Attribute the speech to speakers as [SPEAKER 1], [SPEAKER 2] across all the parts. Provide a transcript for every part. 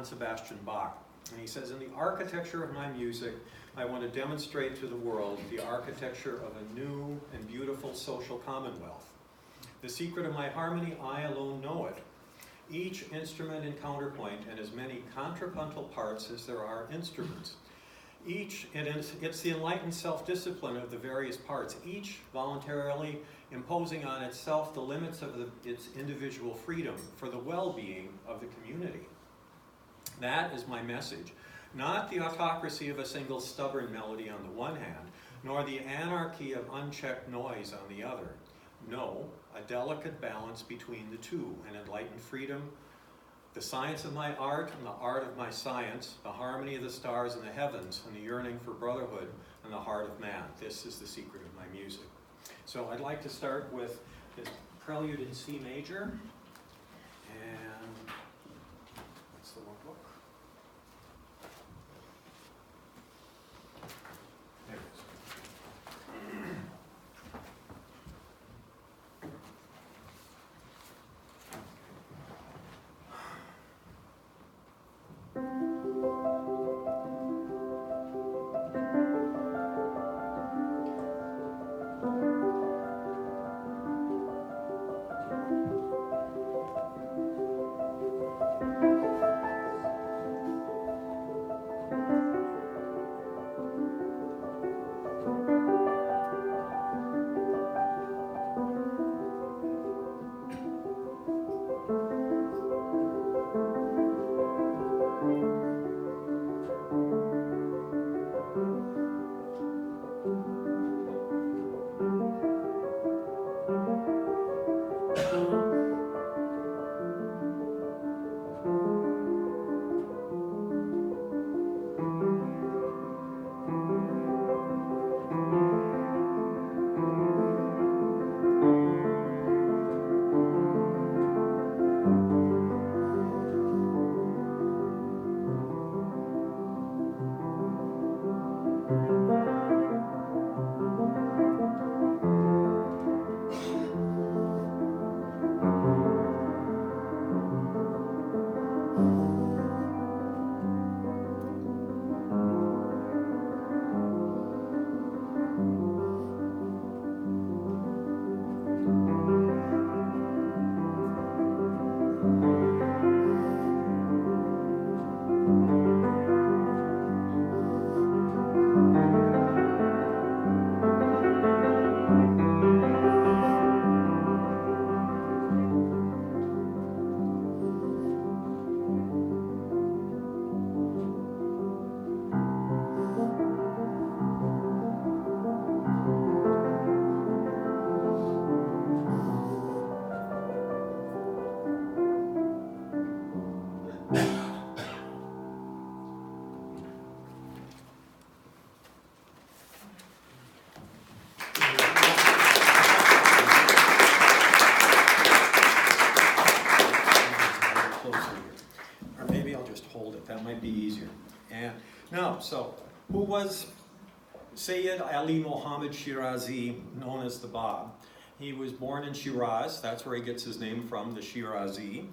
[SPEAKER 1] Johann Sebastian Bach. And he says, in the architecture of my music, I want to demonstrate to the world the architecture of a new and beautiful social commonwealth. The secret of my harmony, I alone know it. Each instrument and counterpoint, and as many contrapuntal parts as there are instruments. It's the enlightened self-discipline of the various parts, each voluntarily imposing on itself the limits of its individual freedom for the well-being of the community. That is my message. Not the autocracy of a single stubborn melody on the one hand, nor the anarchy of unchecked noise on the other. No, a delicate balance between the two, an enlightened freedom, the science of my art and the art of my science, the harmony of the stars in the heavens, and the yearning for brotherhood in the heart of man. This is the secret of my music. So I'd like to start with this prelude in C major. And what's the one book? There it is. So, who was Sayyid Ali Muhammad Shírazí, known as the Bab? He was born in Shiraz, that's where he gets his name from, the Shírazí.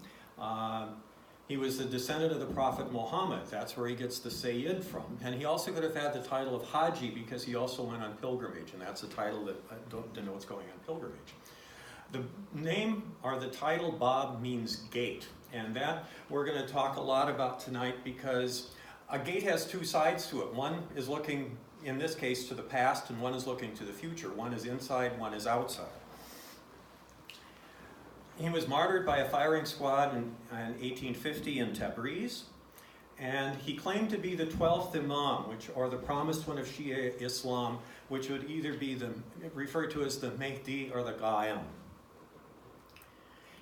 [SPEAKER 1] He was the descendant of the Prophet Muhammad, that's where he gets the Siyyid from. And he also could have had the title of Haji because he also went on pilgrimage, and that's a title that denotes going on pilgrimage. The name, or the title Bab, means gate, and that we're going to talk a lot about tonight because a gate has two sides to it. One is looking, in this case, to the past, and one is looking to the future. One is inside, one is outside. He was martyred by a firing squad in 1850 in Tabriz, and he claimed to be the 12th Imam, or the promised one of Shia Islam, which would either be referred to as the Mahdi or the Qaim.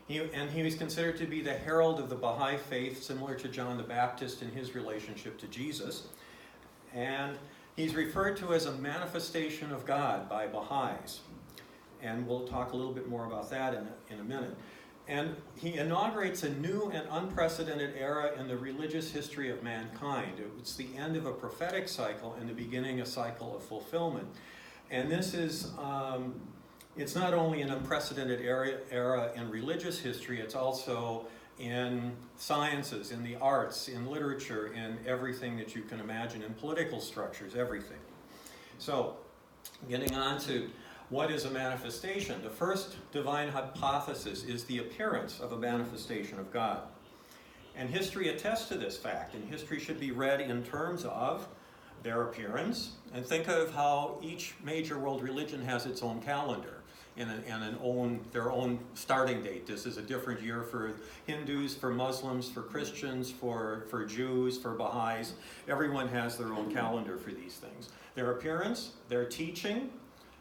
[SPEAKER 1] He was considered to be the herald of the Bahá'í faith, similar to John the Baptist in his relationship to Jesus. And he's referred to as a manifestation of God by Baha'is. And we'll talk a little bit more about that in a minute. And he inaugurates a new and unprecedented era in the religious history of mankind. It's the end of a prophetic cycle and the beginning of a cycle of fulfillment. And this is... it's not only an unprecedented era in religious history, it's also in sciences, in the arts, in literature, in everything that you can imagine, in political structures, everything. So, getting on to what is a manifestation? The first divine hypothesis is the appearance of a manifestation of God. And history attests to this fact, and history should be read in terms of their appearance. And think of how each major world religion has its own calendar and their own starting date. This is a different year for Hindus, for Muslims, for Christians, for Jews, for Bahá'ís. Everyone has their own calendar for these things. Their appearance, their teaching,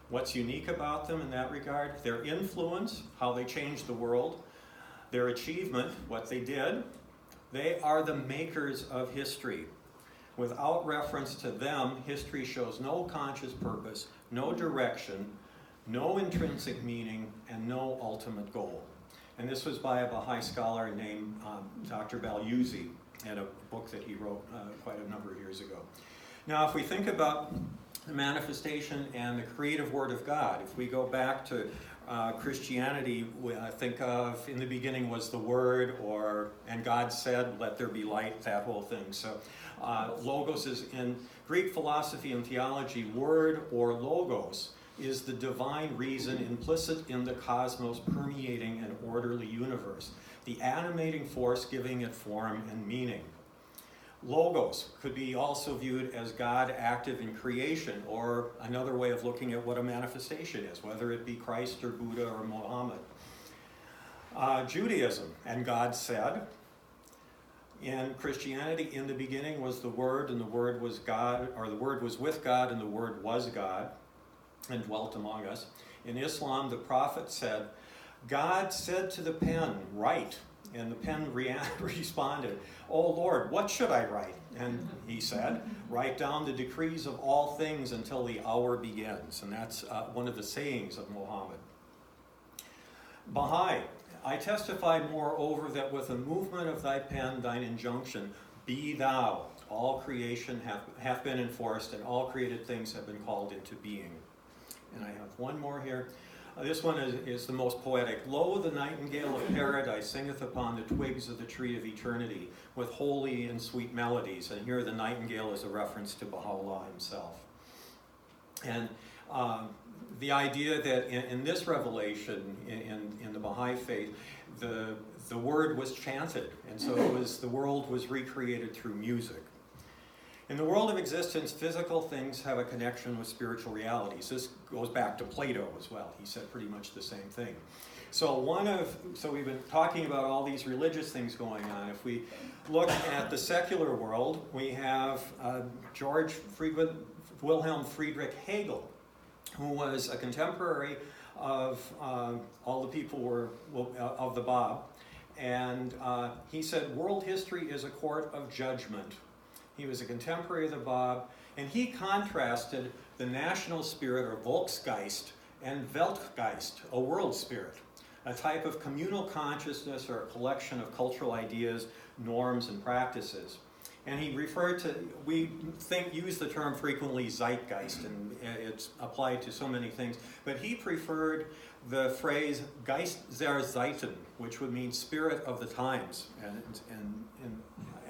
[SPEAKER 1] what's unique about them in that regard, their influence, how they changed the world, their achievement, what they did. They are the makers of history. Without reference to them, history shows no conscious purpose, no direction, no intrinsic meaning, and no ultimate goal. And this was by a Baha'i scholar named Dr. Balyuzi, in a book that he wrote quite a number of years ago. Now, if we think about the manifestation and the creative word of God, if we go back to Christianity, think of, in the beginning was the Word, and God said, let there be light, that whole thing. So logos is, in Greek philosophy and theology, word or logos is the divine reason implicit in the cosmos permeating an orderly universe, the animating force giving it form and meaning. Logos could be also viewed as God active in creation, or another way of looking at what a manifestation is, whether it be Christ or Buddha or Muhammad. Judaism, and God said. In Christianity, in the beginning was the Word, and the Word was God, or the Word was with God, and the Word was God, and dwelt among us. In Islam, the prophet said, God said to the pen, write. And the pen responded, oh Lord, what should I write? And he said, write down the decrees of all things until the hour begins. And that's one of the sayings of Muhammad. Baha'i, I testify moreover that with the movement of thy pen, thine injunction, be thou, all creation hath been enforced, and all created things have been called into being. And I have one more here. This one is the most poetic. Lo, the nightingale of paradise singeth upon the twigs of the tree of eternity with holy and sweet melodies. And here the nightingale is a reference to Baha'u'llah himself. And the idea that in this revelation, in the Baha'i faith, the word was chanted. And so the world was recreated through music. In the world of existence, physical things have a connection with spiritual realities. This goes back to Plato as well. He said pretty much the same thing. So we've been talking about all these religious things going on. If we look at the secular world, we have Wilhelm Friedrich Hegel, who was a contemporary of all the people of the Bab. And he said, world history is a court of judgment. He was a contemporary of the Bab, and he contrasted the national spirit, or Volksgeist, and Weltgeist, a world spirit, a type of communal consciousness or a collection of cultural ideas, norms, and practices. And he referred to, use the term frequently Zeitgeist, and it's applied to so many things, but he preferred the phrase Geist der Zeiten, which would mean spirit of the times.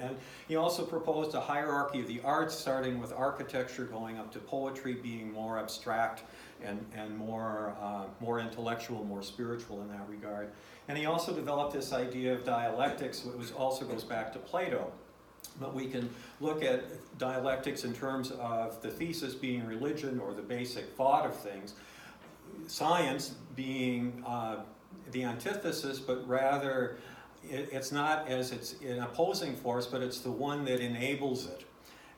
[SPEAKER 1] And he also proposed a hierarchy of the arts, starting with architecture, going up to poetry, being more abstract and more intellectual, more spiritual in that regard. And he also developed this idea of dialectics, which also goes back to Plato. But we can look at dialectics in terms of the thesis being religion, or the basic thought of things, science being the antithesis, but rather it's not as it's an opposing force, but it's the one that enables it.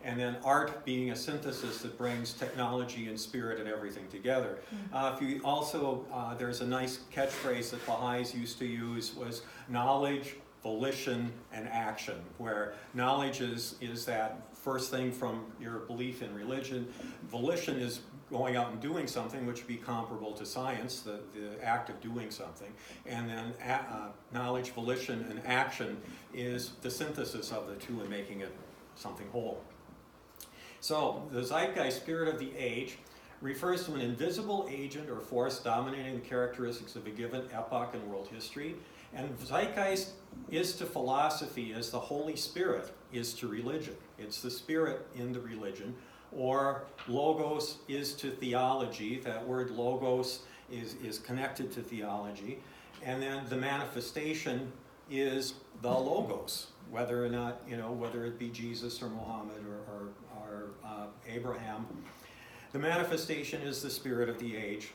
[SPEAKER 1] And then art being a synthesis that brings technology and spirit and everything together. If you also, there's a nice catchphrase that Baha'is used to use, was knowledge, volition, and action, where knowledge is that first thing from your belief in religion. Volition is going out and doing something, which would be comparable to science, the act of doing something. And then knowledge, volition, and action is the synthesis of the two and making it something whole. So the Zeitgeist, spirit of the age, refers to an invisible agent or force dominating the characteristics of a given epoch in world history. And zeitgeist is to philosophy as the Holy Spirit is to religion. It's the spirit in the religion. Or logos is to theology. That word logos is connected to theology. And then the manifestation is the logos, whether or not, whether it be Jesus or Muhammad or Abraham. The manifestation is the spirit of the age.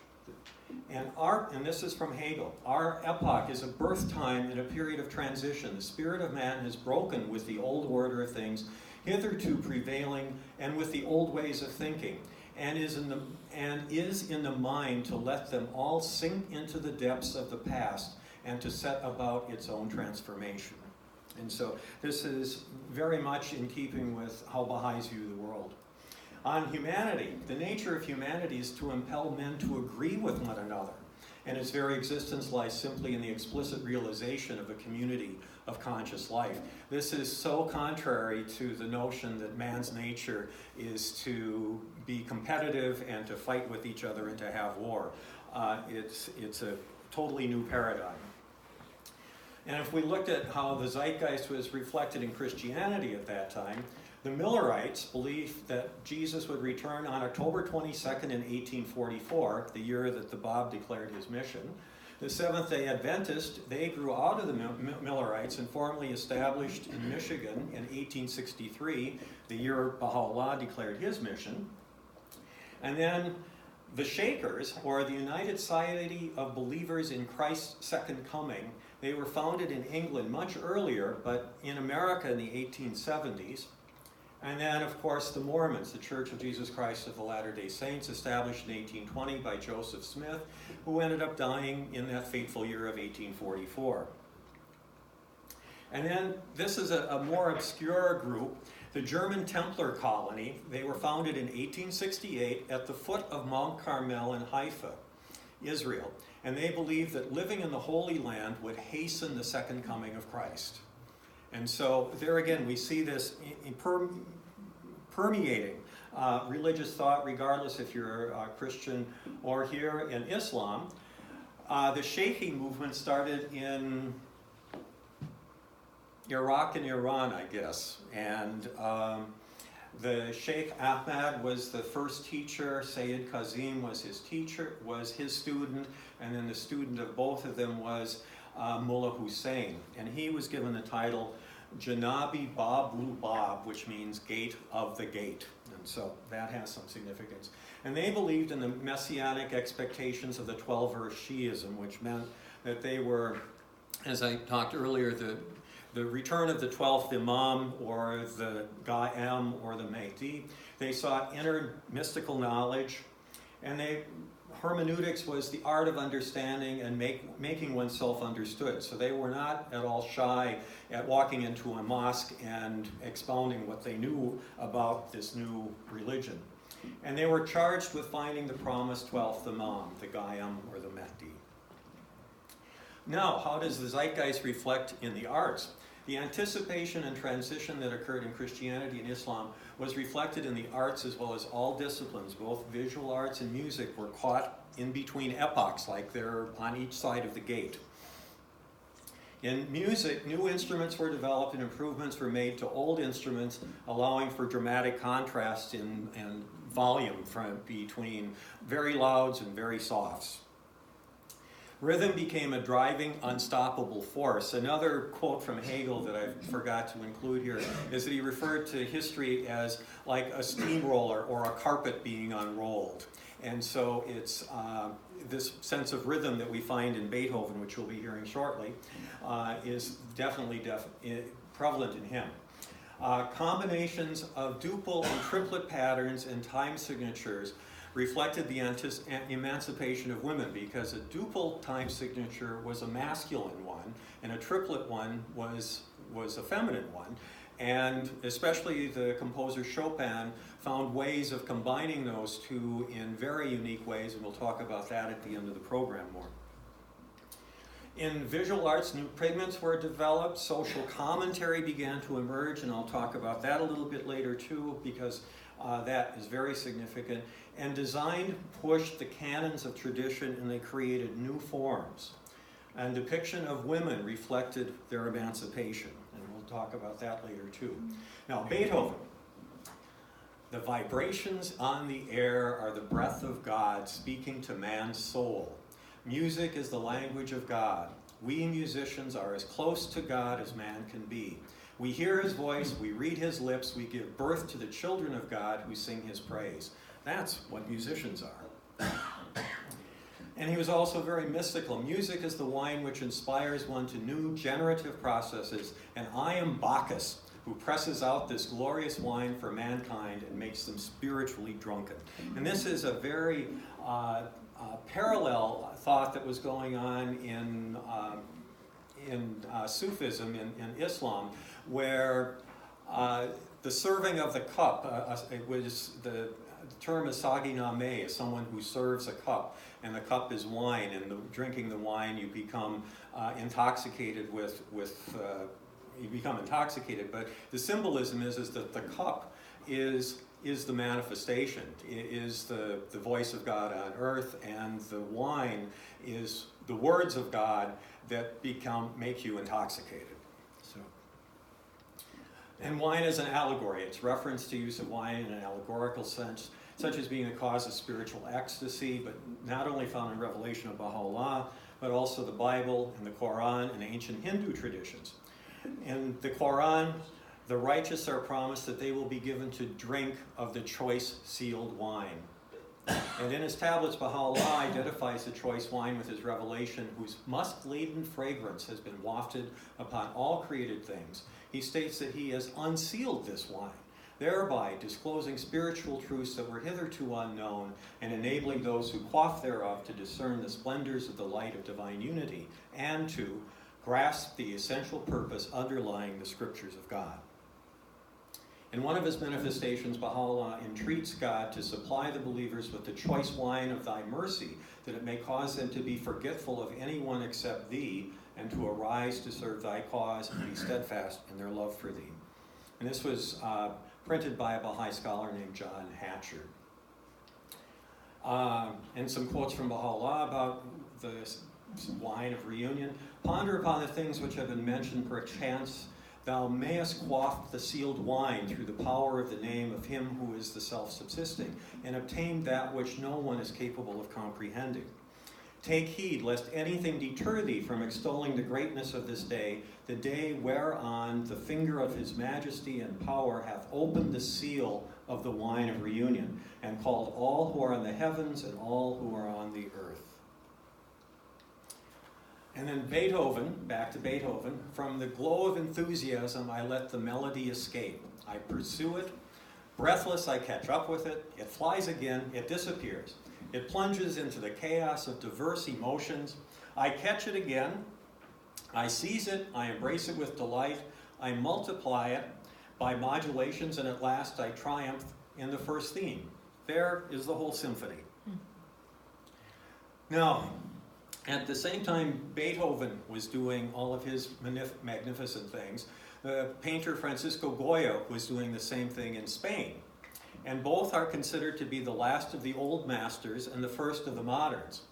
[SPEAKER 1] And this is from Hegel, our epoch is a birth time in a period of transition. The spirit of man has broken with the old order of things, hitherto prevailing, and with the old ways of thinking, and is in the mind to let them all sink into the depths of the past and to set about its own transformation. And so this is very much in keeping with how Baha'is view the world. On humanity, the nature of humanity is to impel men to agree with one another, and its very existence lies simply in the explicit realization of a community of conscious life. This is so contrary to the notion that man's nature is to be competitive and to fight with each other and to have war. It's a totally new paradigm. And if we looked at how the zeitgeist was reflected in Christianity at that time, the Millerites believed that Jesus would return on October 22nd in 1844, the year that the Bab declared his mission. The Seventh-day Adventists, they grew out of the Millerites and formally established in Michigan in 1863, the year Baha'u'llah declared his mission. And then the Shakers, or the United Society of Believers in Christ's Second Coming, they were founded in England much earlier, but in America in the 1870s. And then, of course, the Mormons, the Church of Jesus Christ of the Latter-day Saints, established in 1820 by Joseph Smith, who ended up dying in that fateful year of 1844. And then, this is a more obscure group, the German Templar colony. They were founded in 1868 at the foot of Mount Carmel in Haifa, Israel. And they believed that living in the Holy Land would hasten the second coming of Christ. And so there again, we see this permeating religious thought, regardless if you're a Christian or here in Islam. The Shaikhi movement started in Iraq and Iran, I guess. And the Sheikh Ahmad was the first teacher. Sayyid Kazim was his teacher, was his student. And then the student of both of them was Mullah Hussein. And he was given the title Janabi Babul Bab, which means gate of the gate. And so that has some significance. And they believed in the messianic expectations of the 12-verse Shi'ism, which meant that they were, as I talked earlier, the return of the 12th Imam or the Ga'em or the Mahdi. They sought inner mystical knowledge, and hermeneutics was the art of understanding and making oneself understood. So they were not at all shy at walking into a mosque and expounding what they knew about this new religion. And they were charged with finding the promised 12th Imam, the Ga'em or the Mahdi. Now, how does the zeitgeist reflect in the arts? The anticipation and transition that occurred in Christianity and Islam was reflected in the arts as well as all disciplines. Both visual arts and music were caught in between epochs, like they're on each side of the gate. In music, new instruments were developed and improvements were made to old instruments, allowing for dramatic contrast in volume between very louds and very softs. Rhythm became a driving, unstoppable force. Another quote from Hegel that I forgot to include here is that he referred to history as like a steamroller or a carpet being unrolled. And so it's this sense of rhythm that we find in Beethoven, which we'll be hearing shortly, is definitely prevalent in him. Combinations of duple and triplet patterns and time signatures reflected the emancipation of women, because a duple time signature was a masculine one and a triplet one was a feminine one. And especially the composer Chopin found ways of combining those two in very unique ways, and we'll talk about that at the end of the program more. In visual arts, new pigments were developed, social commentary began to emerge, and I'll talk about that a little bit later too, because that is very significant. And design pushed the canons of tradition, and they created new forms. and depiction of women reflected their emancipation. And we'll talk about that later too. Now, Beethoven. The vibrations on the air are the breath of God speaking to man's soul. Music is the language of God. We musicians are as close to God as man can be. We hear his voice, we read his lips, we give birth to the children of God who sing his praise. That's what musicians are. And he was also very mystical. Music is the wine which inspires one to new generative processes, and I am Bacchus, who presses out this glorious wine for mankind and makes them spiritually drunken. And this is a very parallel thought that was going on in Sufism, in Islam, where the serving of the cup, it was the term is sagi name, is someone who serves a cup, and the cup is wine, and drinking the wine you become intoxicated you become intoxicated, but the symbolism is that the cup is the manifestation, is the voice of God on earth, and the wine is the words of God that make you intoxicated. So, and wine is an allegory. It's reference to use of wine in an allegorical sense, such as being the cause of spiritual ecstasy, but not only found in Revelation of Baha'u'llah, but also the Bible and the Quran and ancient Hindu traditions. In the Quran, the righteous are promised that they will be given to drink of the choice sealed wine. And in his tablets, Baha'u'llah identifies the choice wine with his revelation, whose musk-laden fragrance has been wafted upon all created things. He states that he has unsealed this wine, thereby disclosing spiritual truths that were hitherto unknown and enabling those who quaff thereof to discern the splendors of the light of divine unity and to grasp the essential purpose underlying the scriptures of God. In one of his manifestations, Baha'u'llah entreats God to supply the believers with the choice wine of thy mercy, that it may cause them to be forgetful of anyone except thee, and to arise to serve thy cause and be steadfast in their love for thee. And this was printed by a Baha'i scholar named John Hatcher. And some quotes from Baha'u'llah about the wine of reunion. Ponder upon the things which have been mentioned, perchance thou mayest quaff the sealed wine through the power of the name of him who is the self-subsisting, and obtain that which no one is capable of comprehending. Take heed lest anything deter thee from extolling the greatness of this day, the day whereon the finger of his majesty and power hath opened the seal of the wine of reunion, and called all who are in the heavens and all who are on the earth. And then Beethoven, back to Beethoven, from the glow of enthusiasm I let the melody escape. I pursue it, breathless I catch up with it, it flies again, it disappears. It plunges into the chaos of diverse emotions. I catch it again, I seize it, I embrace it with delight, I multiply it by modulations, and at last I triumph in the first theme. There is the whole symphony. Now, at the same time Beethoven was doing all of his magnificent things, the painter Francisco Goya was doing the same thing in Spain. And both are considered to be the last of the old masters and the first of the moderns.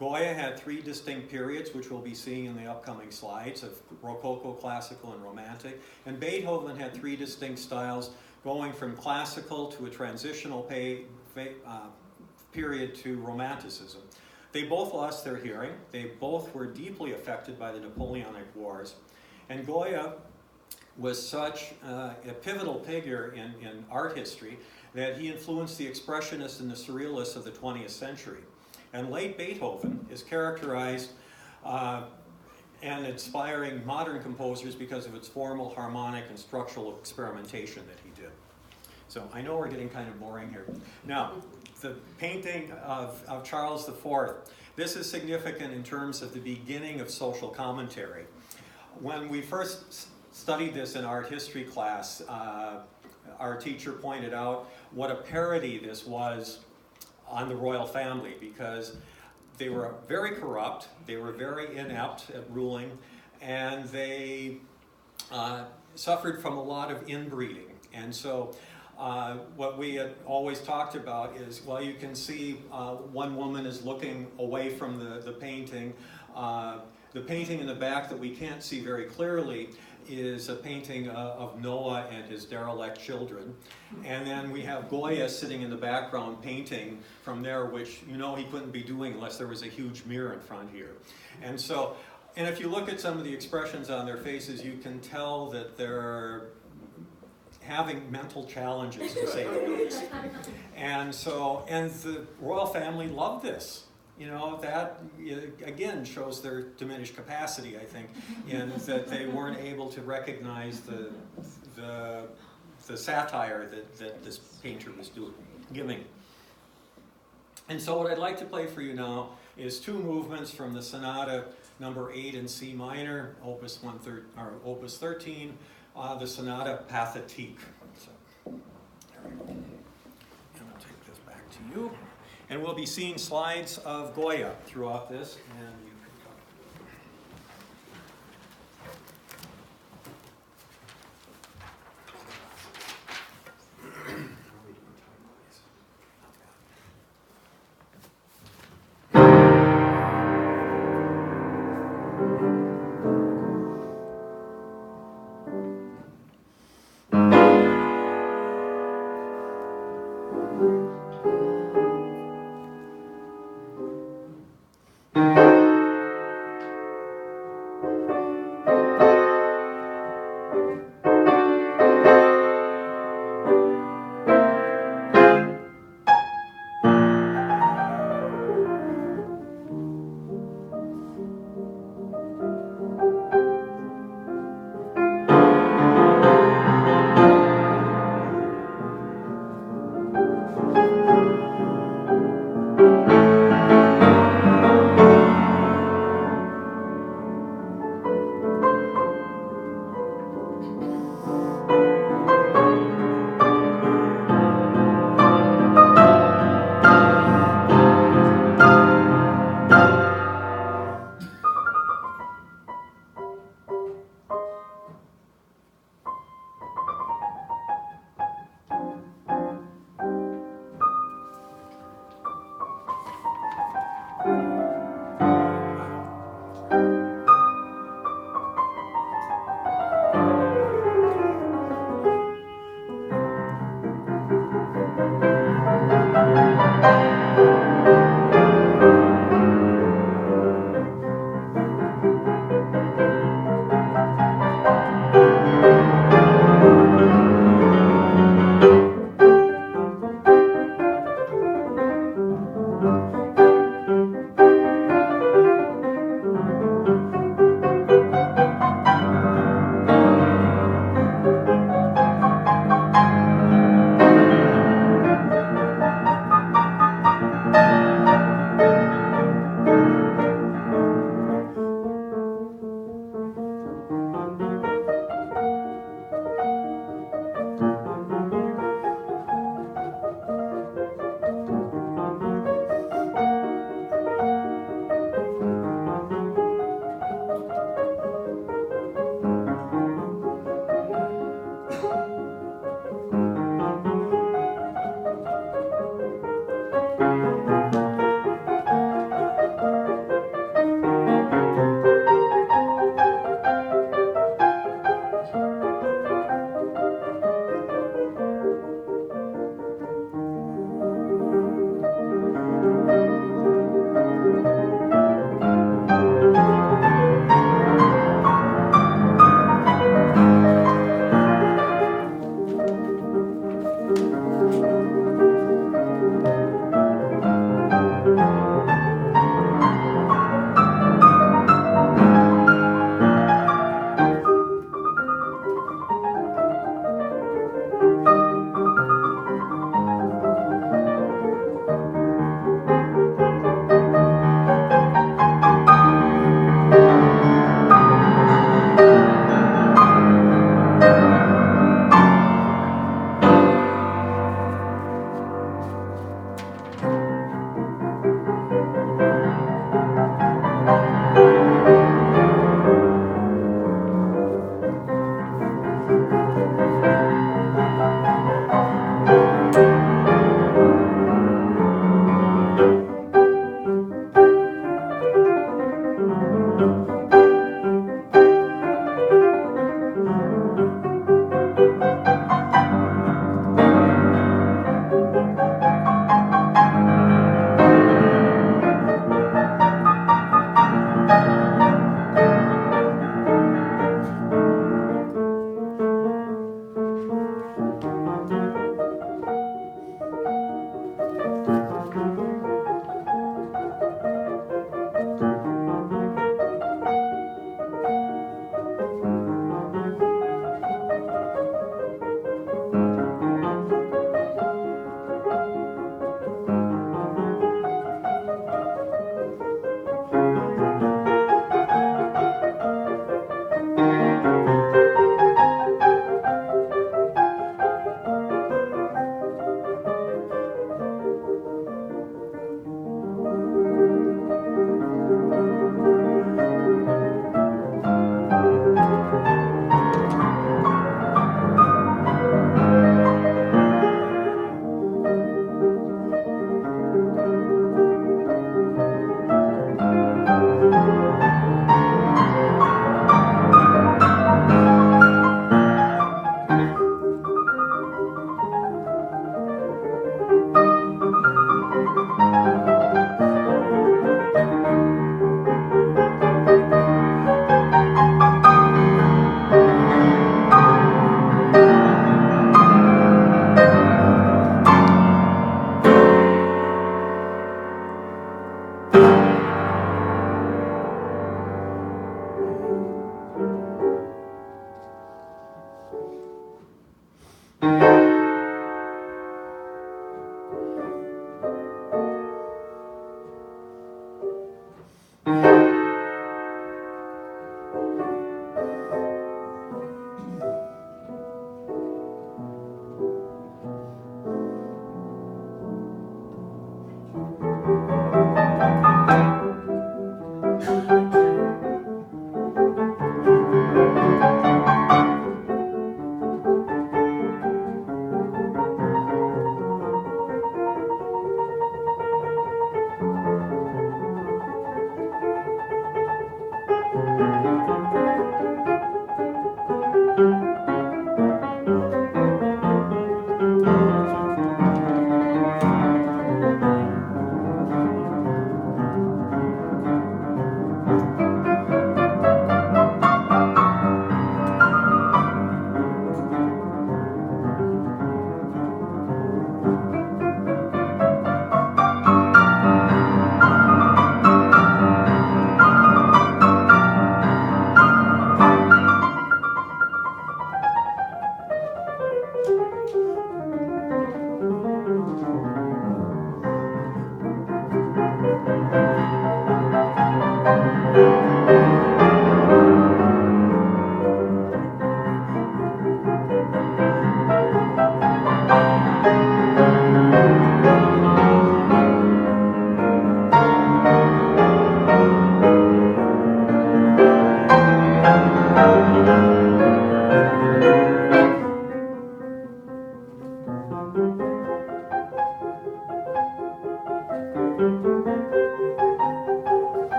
[SPEAKER 1] Goya had three distinct periods, which we'll be seeing in the upcoming slides, of Rococo, Classical, and Romantic. And Beethoven had three distinct styles, going from Classical to a transitional period to Romanticism. They both lost their hearing. They both were deeply affected by the Napoleonic Wars. And Goya was such a pivotal figure in art history that he influenced the Expressionists and the Surrealists of the 20th century. And late Beethoven is characterized and inspiring modern composers because of its formal, harmonic, and structural experimentation that he did. So I know we're getting kind of boring here. Now, the painting of Charles IV, this is significant in terms of the beginning of social commentary. When we first studied this in art history class, our teacher pointed out what a parody this was on the royal family, because they were very corrupt, they were very inept at ruling, and they suffered from a lot of inbreeding. And so what we had always talked about is, well, you can see one woman is looking away from the painting, The painting in the back that we can't see very clearly is a painting of Noah and his derelict children. And then we have Goya sitting in the background painting from there, which you know he couldn't be doing unless there was a huge mirror in front here. And so, and if you look at some of the expressions on their faces, you can tell that they're having mental challenges, to say the least. And so, and the royal family loved this. You know, that again shows their diminished capacity, I think, in that they weren't able to recognize the satire that this painter was giving. And so what I'd like to play for you now is two movements from the Sonata number 8 in C minor, Opus 13, the Sonata Pathétique. So, there we go. And I'll take this back to you. And we'll be seeing slides of Goya throughout this, and you can go.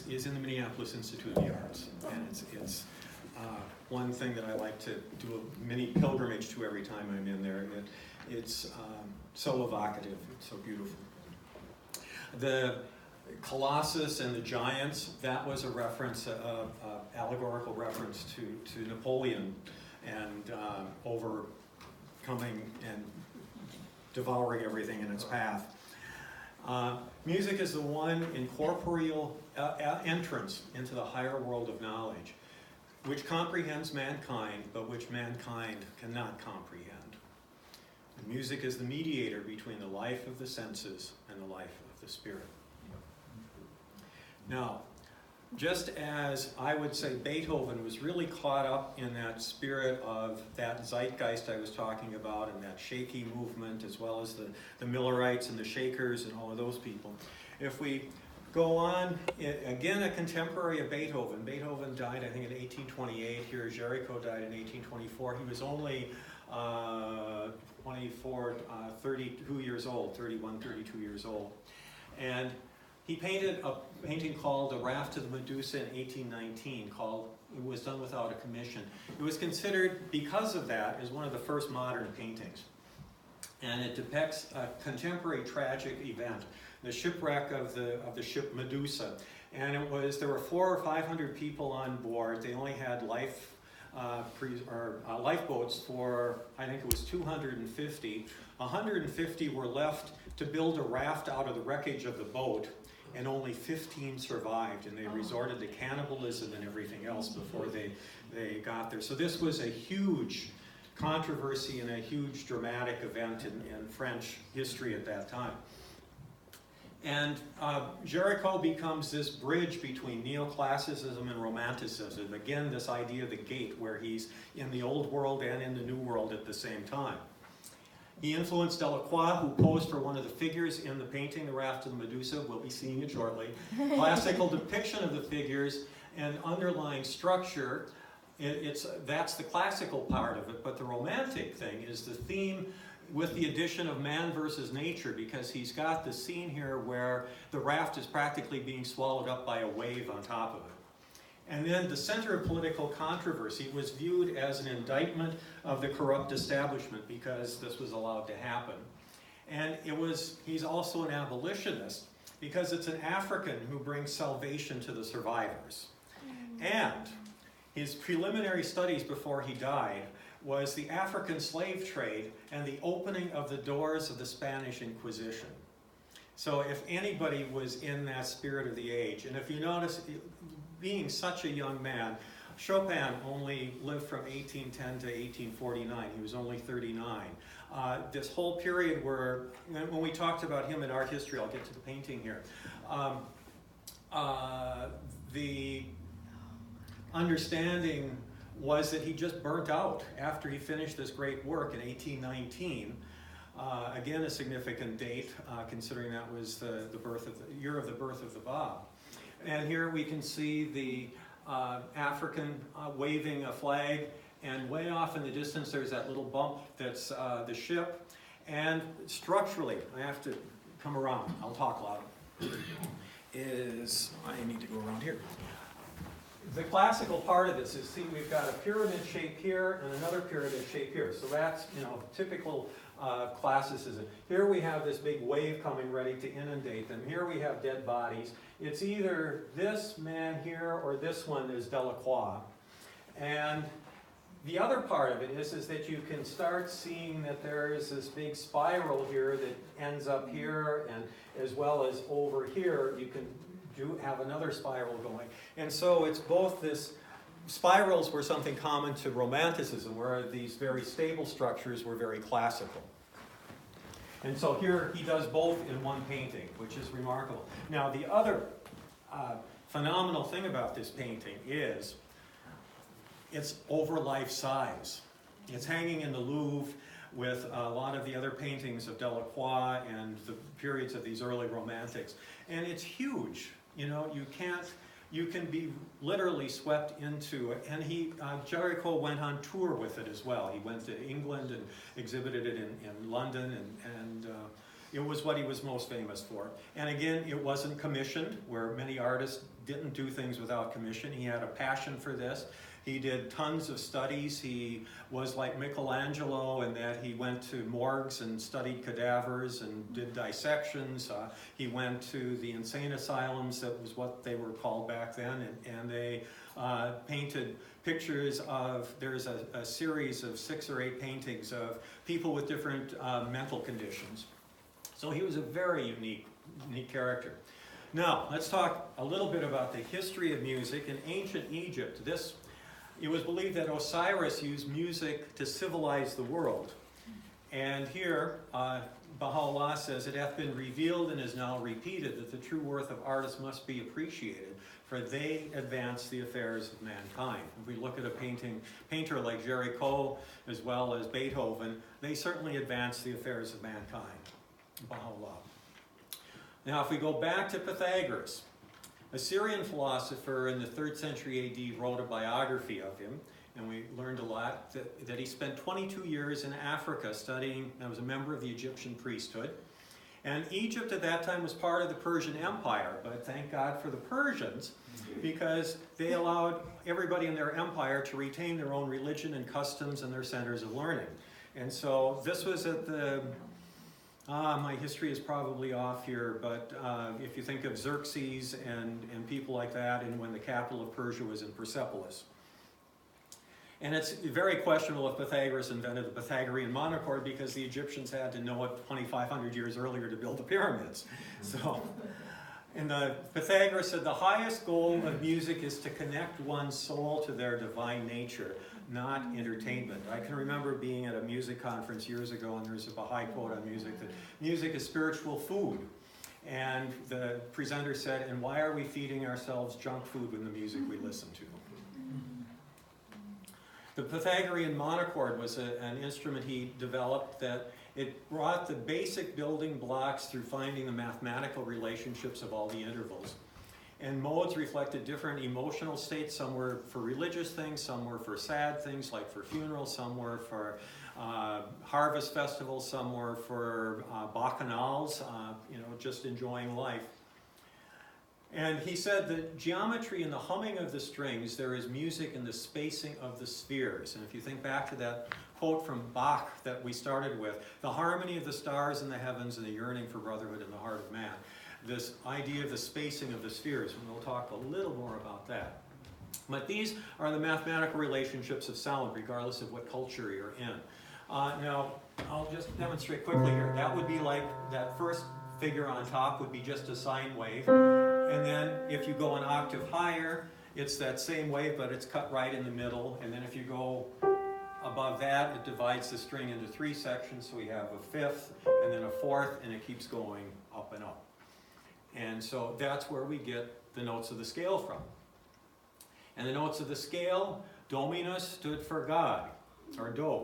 [SPEAKER 1] is in the Minneapolis Institute of the Arts, and it's one thing that I like to do a mini pilgrimage to every time I'm in there. It's so evocative, it's so beautiful. The Colossus and the Giants, that was a reference, allegorical reference to Napoleon and overcoming and devouring everything in its path. Music is the one incorporeal entrance into the higher world of knowledge, which comprehends mankind, but which mankind cannot comprehend. And music is the mediator between the life of the senses and the life of the spirit. Now, just as I would say Beethoven was really caught up in that spirit of that zeitgeist I was talking about and that shaky movement, as well as the Millerites and the Shakers and all of those people, if we go on, again a contemporary of Beethoven. Beethoven died, I think, in 1828. Here, Jericho died in 1824. He was only 32 years old, 31, 32 years old. And he painted a painting called The Raft to the Medusa in 1819, it was done without a commission. It was considered, because of that, as one of the first modern paintings. And it depicts a contemporary tragic event, the shipwreck of the ship Medusa. And there were 400 or 500 people on board. They only had lifeboats for, I think it was 250. 150 were left to build a raft out of the wreckage of the boat, and only 15 survived, and they resorted to cannibalism and everything else before they got there. So this was a huge controversy and a huge dramatic event in French history at that time. And Jericho becomes this bridge between neoclassicism and romanticism. Again, this idea of the gate, where he's in the old world and in the new world at the same time. He influenced Delacroix, who posed for one of the figures in the painting, The Raft to the Medusa. We'll be seeing it shortly. Classical depiction of the figures and underlying structure, that's the classical part of it, but the romantic thing is the theme with the addition of man versus nature, because he's got the scene here where the raft is practically being swallowed up by a wave on top of it. And then the center of political controversy was viewed as an indictment of the corrupt establishment, because this was allowed to happen. And he's also an abolitionist, because it's an African who brings salvation to the survivors. And his preliminary studies before he died was the African slave trade and the opening of the doors of the Spanish Inquisition. So if anybody was in that spirit of the age, and if you notice, being such a young man, Chopin only lived from 1810 to 1849. He was only 39. This whole period where, when we talked about him in art history, I'll get to the painting here, the understanding was that he just burnt out after he finished this great work in 1819. Again, a significant date, considering that was the year of the birth of the Bab. And here we can see the African waving a flag, and way off in the distance there's that little bump that's the ship. And structurally, I have to come around, I'll talk loud, I need to go around here. The classical part of this is, see, we've got a pyramid shape here and another pyramid shape here. So that's, typical classicism. Here we have this big wave coming ready to inundate them. Here we have dead bodies. It's either this man here or this one is Delacroix. And the other part of it is that you can start seeing that there is this big spiral here that ends up here, and as well as over here, you can have another spiral going. And so it's both this, spirals were something common to Romanticism, where these very stable structures were very classical. And so here he does both in one painting, which is remarkable. Now the other phenomenal thing about this painting is it's over life size. It's hanging in the Louvre with a lot of the other paintings of Delacroix and the periods of these early romantics. And it's huge. You can be literally swept into it. And Jericho went on tour with it as well. He went to England and exhibited it in London, and it was what he was most famous for. And again, it wasn't commissioned, where many artists didn't do things without commission. He had a passion for this. He did tons of studies. He was like Michelangelo in that he went to morgues and studied cadavers and did dissections. He went to the insane asylums, that was what they were called back then, and they painted pictures of, there's a series of 6 or 8 paintings of people with different mental conditions. So he was a very unique character. Now, let's talk a little bit about the history of music. In ancient Egypt, it was believed that Osiris used music to civilize the world. And here, Baha'u'llah says, it hath been revealed and is now repeated that the true worth of artists must be appreciated, for they advance the affairs of mankind. If we look at a painter like Jericho, as well as Beethoven, they certainly advance the affairs of mankind. Baha'u'llah. Now, if we go back to Pythagoras, a Syrian philosopher in the 3rd century AD wrote a biography of him, and we learned a lot that he spent 22 years in Africa studying, and was a member of the Egyptian priesthood. And Egypt at that time was part of the Persian Empire, but thank God for the Persians, because they allowed everybody in their empire to retain their own religion and customs and their centers of learning. And so this was at the, my history is probably off here, but if you think of Xerxes and people like that, and when the capital of Persia was in Persepolis. And it's very questionable if Pythagoras invented the Pythagorean monochord, because the Egyptians had to know it 2,500 years earlier to build the pyramids. So, and Pythagoras said the highest goal of music is to connect one's soul to their divine nature, not entertainment. I can remember being at a music conference years ago, and there's a Bahá'í quote on music, that music is spiritual food. And the presenter said, and why are we feeding ourselves junk food when the music we listen to? The Pythagorean monochord was an instrument he developed that it brought the basic building blocks through finding the mathematical relationships of all the intervals. And modes reflected different emotional states. Some were for religious things, some were for sad things like for funerals, some were for harvest festivals, some were for bacchanals, just enjoying life. And he said that geometry in the humming of the strings, there is music in the spacing of the spheres. And if you think back to that quote from Bach that we started with, the harmony of the stars in the heavens and the yearning for brotherhood in the heart of man. This idea of the spacing of the spheres, and we'll talk a little more about that. But these are the mathematical relationships of sound, regardless of what culture you're in. Now, I'll just demonstrate quickly here. That would be like that first figure on top would be just a sine wave. And then if you go an octave higher, it's that same wave, but it's cut right in the middle. And then if you go above that, it divides the string into 3 sections. So we have a 5th, and then a 4th, and it keeps going up and up. And so that's where we get the notes of the scale from. And the notes of the scale, Dominus stood for God, or Do.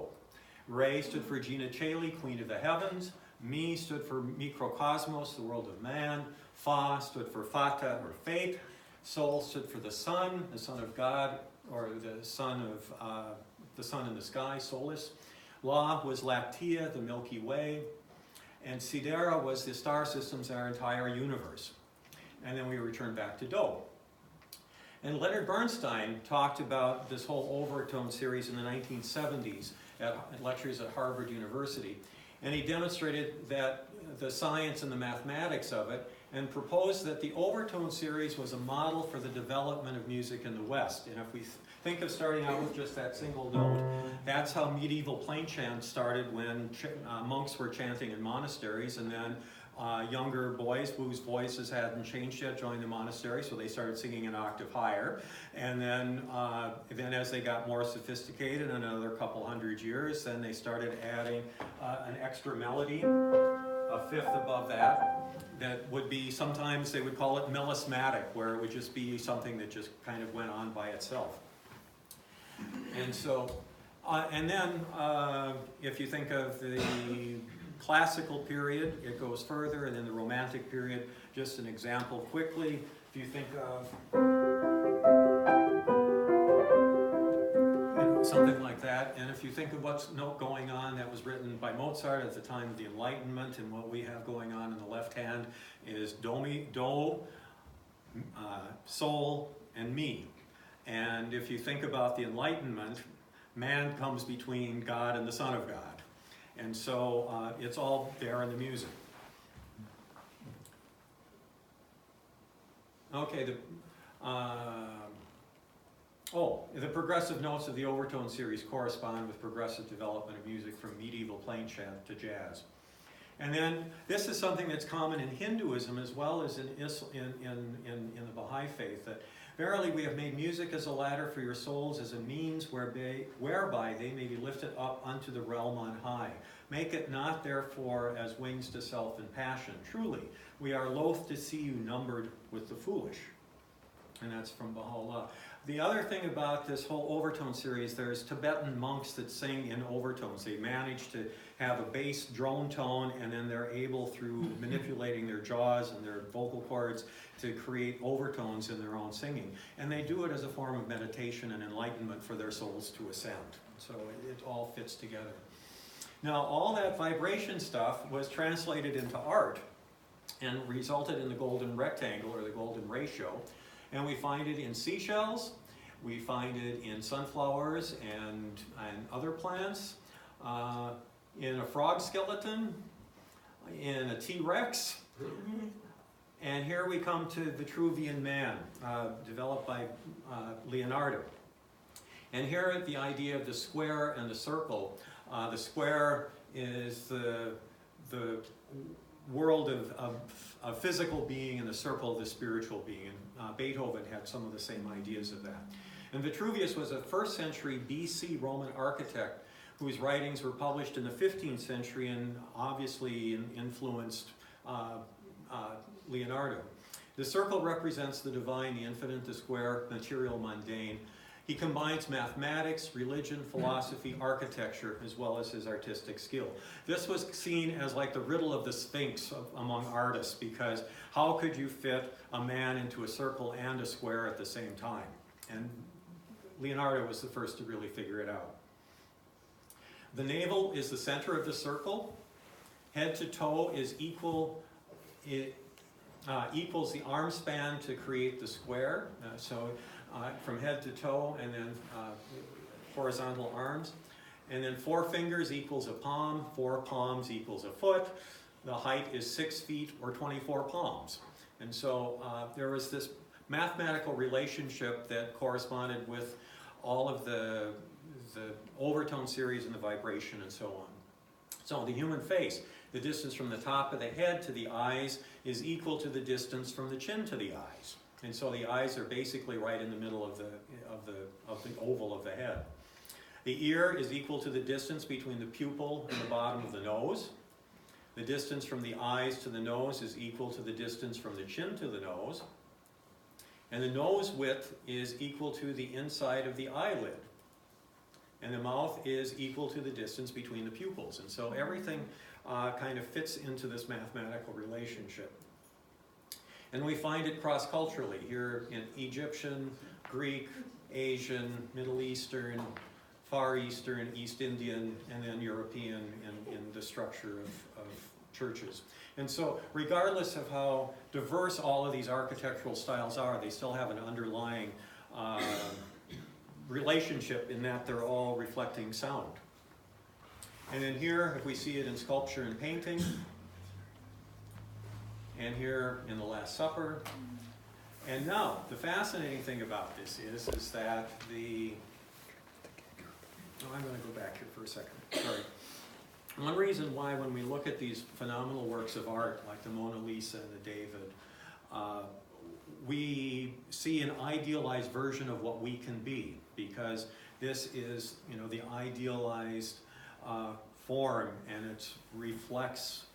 [SPEAKER 1] Re stood for Gina Caeli, Queen of the Heavens. Mi stood for Microcosmos, the world of man. Fa stood for Fata, or fate. Sol stood for the sun of God, or the sun in the sky, Solis. La was Lactea, the Milky Way. And Sidera was the star systems, our entire universe. And then we return back to Do. And Leonard Bernstein talked about this whole overtone series in the 1970s at lectures at Harvard University. And he demonstrated that the science and the mathematics of it, and proposed that the overtone series was a model for the development of music in the West. And if we think of starting out with just that single note, that's how medieval plain chant started, when monks were chanting in monasteries, and then younger boys whose voices hadn't changed yet joined the monastery, so they started singing an octave higher. And then as they got more sophisticated, another couple hundred years, then they started adding an extra melody, a 5th above that. That would be, sometimes they would call it melismatic, where it would just be something that just kind of went on by itself. And so, and then if you think of the classical period, it goes further, and then the Romantic period, just an example quickly. If you think of something like that, and if you think of what's going on that was written by Mozart at the time of the Enlightenment, and what we have going on in the left hand is Do, Sol, and Mi. And if you think about the Enlightenment, man comes between God and the Son of God. And so it's all there in the music. Okay, the progressive notes of the overtone series correspond with progressive development of music from medieval plain chant to jazz. And then this is something that's common in Hinduism as well as in the Baha'i faith, that verily we have made music as a ladder for your souls, as a means whereby they may be lifted up unto the realm on high. Make it not therefore as wings to self and passion. Truly, we are loath to see you numbered with the foolish. and that's from Baha'u'llah. The other thing about this whole overtone series, there's Tibetan monks that sing in overtones. They manage to have a bass drone tone, and then they're able, through manipulating their jaws and their vocal cords, to create overtones in their own singing. And they do it as a form of meditation and enlightenment for their souls to ascend. So it all fits together. Now, all that vibration stuff was translated into art and resulted in the golden rectangle, or the golden ratio. And we find it in seashells, we find it in sunflowers and other plants, in a frog skeleton, in a T-Rex, and here we come to Vitruvian Man, developed by Leonardo. And here the idea of the square and the circle. The square is the world of physical being, and the circle the spiritual being. And Beethoven had some of the same ideas of that. And Vitruvius was a 1st century BC Roman architect whose writings were published in the 15th century and obviously influenced Leonardo. The circle represents the divine, the infinite, the square, material, mundane. He combines mathematics, religion, philosophy, architecture, as well as his artistic skill. This was seen as like the riddle of the Sphinx among artists, because how could you fit a man into a circle and a square at the same time? And Leonardo was the first to really figure it out. The navel is the center of the circle. Head to toe is equals the arm span to create the square. From head to toe, and then horizontal arms. And then 4 fingers equals a palm, 4 palms equals a foot. The height is 6 feet or 24 palms. And so there was this mathematical relationship that corresponded with all of the overtone series and the vibration and so on. So the human face, the distance from the top of the head to the eyes is equal to the distance from the chin to the eyes. And so the eyes are basically right in the middle of the oval of the head. The ear is equal to the distance between the pupil and the bottom of the nose. The distance from the eyes to the nose is equal to the distance from the chin to the nose. And the nose width is equal to the inside of the eyelid. And the mouth is equal to the distance between the pupils. And so everything kind of fits into this mathematical relationship. And we find it cross-culturally here in Egyptian, Greek, Asian, Middle Eastern, Far Eastern, East Indian, and then European in the structure of churches. And so regardless of how diverse all of these architectural styles are, they still have an underlying relationship in that they're all reflecting sound. And then here, if we see it in sculpture and painting, and here in the Last Supper. And now, the fascinating thing about this is that I'm going to go back here for a second, sorry. One reason why when we look at these phenomenal works of art, like the Mona Lisa and the David, we see an idealized version of what we can be, because this is, the idealized form, and it reflects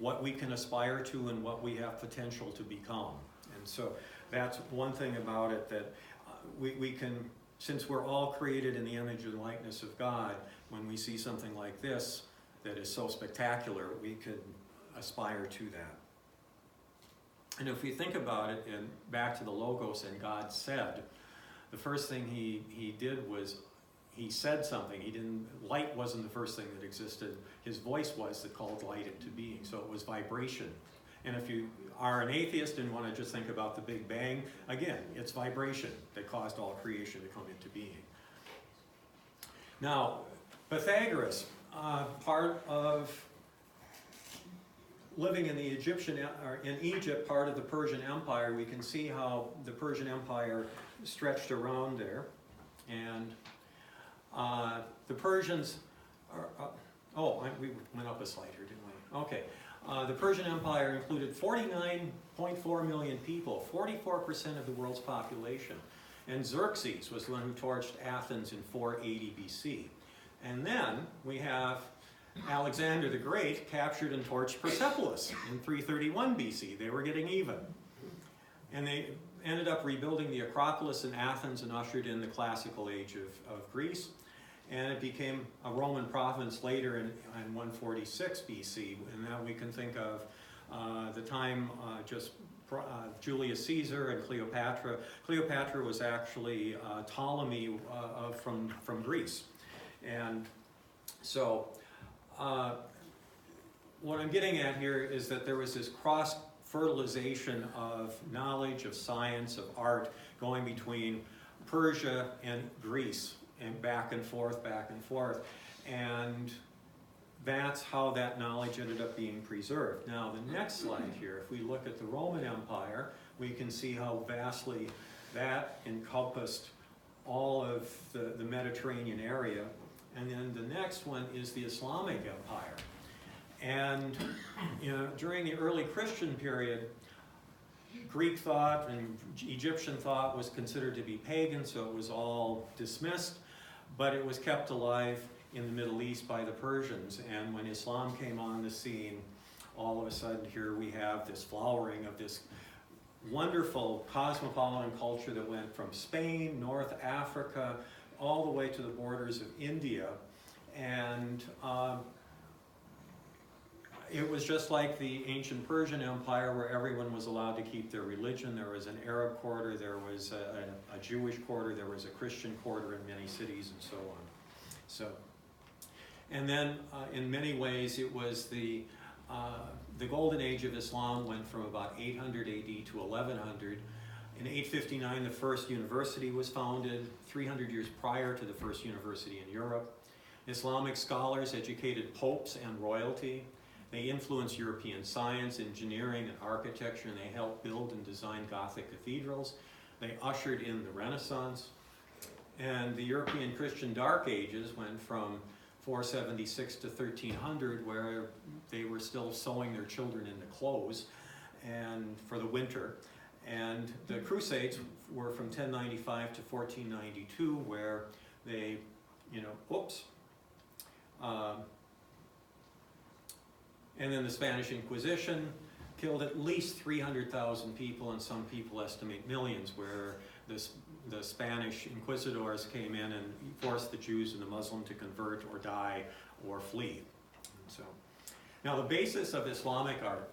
[SPEAKER 1] what we can aspire to and what we have potential to become. And so that's one thing about it, that we can, since we're all created in the image and likeness of God, when we see something like this that is so spectacular, we could aspire to that. And if we think about it, and back to the Logos and God said, the first thing he did was he said something. Light wasn't the first thing that existed. His voice was that called light into being. So it was vibration. And if you are an atheist and want to just think about the Big Bang, again, it's vibration that caused all creation to come into being. Now, Pythagoras, part of living in the in Egypt, part of the Persian Empire, we can see how the Persian Empire stretched around there. And the Persians we went up a slide here, didn't we? Okay. The Persian Empire included 49.4 million people, 44% of the world's population. And Xerxes was the one who torched Athens in 480 BC. And then we have Alexander the Great captured and torched Persepolis in 331 BC. They were getting even. And ended up rebuilding the Acropolis in Athens and ushered in the classical age of Greece. And it became a Roman province later in 146 BC, and now we can think of the time Julius Caesar and Cleopatra. Cleopatra was actually Ptolemy from Greece. And so what I'm getting at here is that there was this cross-fertilization of knowledge, of science, of art going between Persia and Greece, and back and forth, and that's how that knowledge ended up being preserved. Now, the next slide here, if we look at the Roman Empire, we can see how vastly that encompassed all of the Mediterranean area. And then the next one is the Islamic Empire. And during the early Christian period, Greek thought and Egyptian thought was considered to be pagan, so it was all dismissed, but it was kept alive in the Middle East by the Persians. And when Islam came on the scene, all of a sudden here we have this flowering of this wonderful cosmopolitan culture that went from Spain, North Africa, all the way to the borders of India. And it was just like the ancient Persian Empire, where everyone was allowed to keep their religion. There was an Arab quarter, there was a Jewish quarter, there was a Christian quarter in many cities, and so on. So, and then in many ways it was the golden age of Islam went from about 800 AD to 1100. In 859, the first university was founded, 300 years prior to the first university in Europe. Islamic scholars educated popes and royalty. They influenced European science, engineering, and architecture, and they helped build and design Gothic cathedrals. They ushered in the Renaissance. And the European Christian Dark Ages went from 476 to 1300, where they were still sewing their children into clothes and for the winter. And the Crusades were from 1095 to 1492, where they, and then the Spanish Inquisition killed at least 300,000 people, and some people estimate millions, where the Spanish inquisitors came in and forced the Jews and the Muslim to convert or die or flee. So, now the basis of Islamic art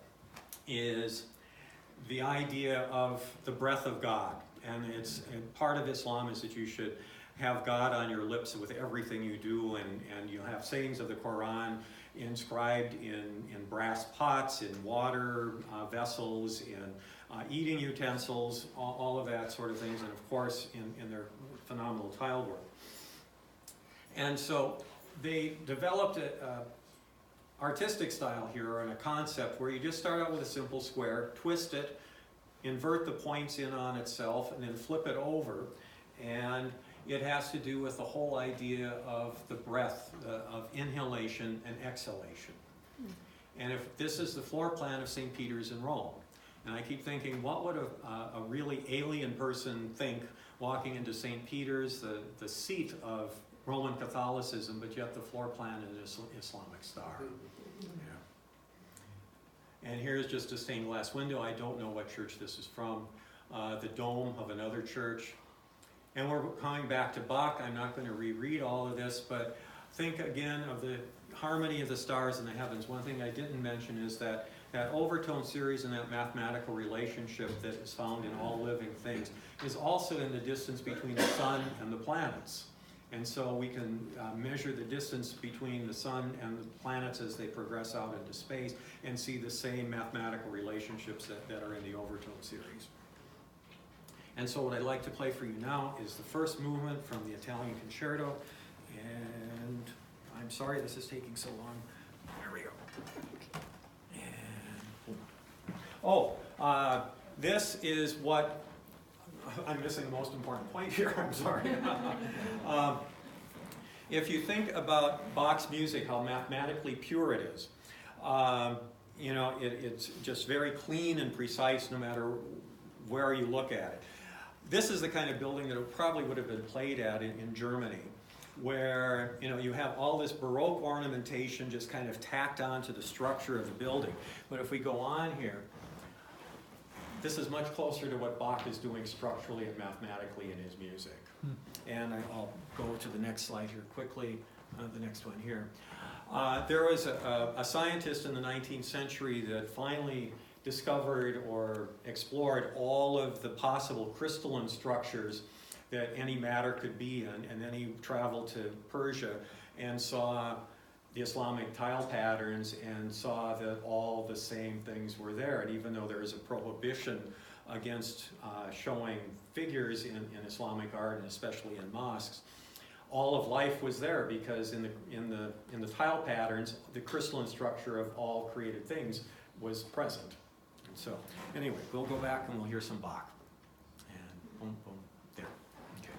[SPEAKER 1] is the idea of the breath of God, and part of Islam is that you should have God on your lips with everything you do, and you have sayings of the Quran inscribed in brass pots, in water vessels, in eating utensils, all of that sort of things, and of course in their phenomenal tile work. And so they developed an artistic style here, and a concept where you just start out with a simple square, twist it, invert the points in on itself, and then flip it over. And it has to do with the whole idea of the breath, of inhalation and exhalation. And if this is the floor plan of St. Peter's in Rome, and I keep thinking, what would a really alien person think walking into St. Peter's, the seat of Roman Catholicism, but yet the floor plan is an Islamic star? Yeah. And here's just a stained glass window. I don't know what church this is from. The dome of another church. And we're coming back to Bach. I'm not going to reread all of this, but think again of the harmony of the stars in the heavens. One thing I didn't mention is that overtone series and that mathematical relationship that is found in all living things is also in the distance between the sun and the planets. And so we can measure the distance between the sun and the planets as they progress out into space and see the same mathematical relationships that are in the overtone series. And so what I'd like to play for you now is the first movement from the Italian Concerto. And I'm sorry this is taking so long. There we go. And this is what, I'm missing the most important point here, I'm sorry. If you think about Bach's music, how mathematically pure it is, it's just very clean and precise no matter where you look at it. This is the kind of building that it probably would have been played at in Germany, where you have all this Baroque ornamentation just kind of tacked onto the structure of the building. But if we go on here, This is much closer to what Bach is doing structurally and mathematically in his music. And I'll go to the next slide here quickly, the next one here. There was a scientist in the 19th century that finally discovered or explored all of the possible crystalline structures that any matter could be in, and then he traveled to Persia and saw the Islamic tile patterns and saw that all the same things were there. And even though there is a prohibition against showing figures in Islamic art, and especially in mosques, all of life was there, because in the tile patterns, the crystalline structure of all created things was present. And so, anyway, we'll go back and we'll hear some Bach. And boom, boom, there. Okay.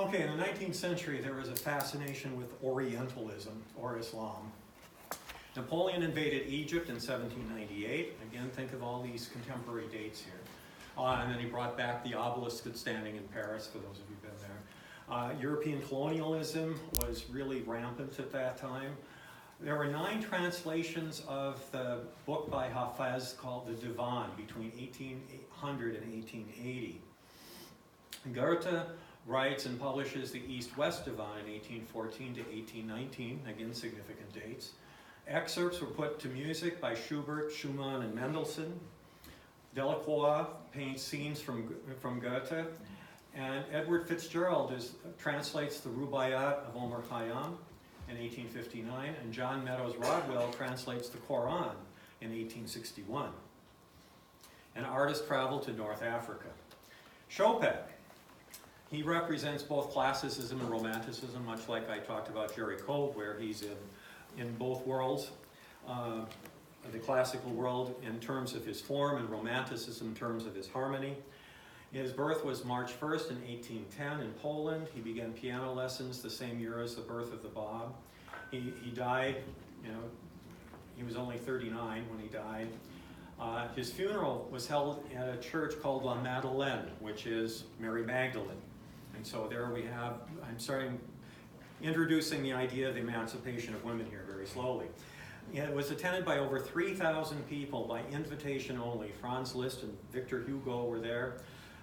[SPEAKER 1] Okay, in the 19th century, there was a fascination with Orientalism, or Islam. Napoleon invaded Egypt in 1798. Again, think of all these contemporary dates here. And then he brought back the obelisk that's standing in Paris, for those of you who've been there. European colonialism was really rampant at that time. There were 9 translations of the book by Hafez called the Divan between 1800 and 1880. Goethe writes and publishes the East-West Divan in 1814 to 1819, again significant dates. Excerpts were put to music by Schubert, Schumann, and Mendelssohn. Delacroix paints scenes from Goethe, and Edward Fitzgerald translates the Rubaiyat of Omar Khayyam in 1859, and John Meadows Rodwell translates the Quran in 1861. An artist traveled to North Africa. Chopin, he represents both classicism and romanticism, much like I talked about Jerry Cole, where he's in both worlds. The classical world in terms of his form and romanticism in terms of his harmony. His birth was March 1st in 1810 in Poland. He began piano lessons the same year as the birth of the Bob. He died, he was only 39 when he died. His funeral was held at a church called La Madeleine, which is Mary Magdalene. And so there we have, I'm starting introducing the idea of the emancipation of women here very slowly. It was attended by over 3,000 people by invitation only. Franz Liszt and Victor Hugo were there.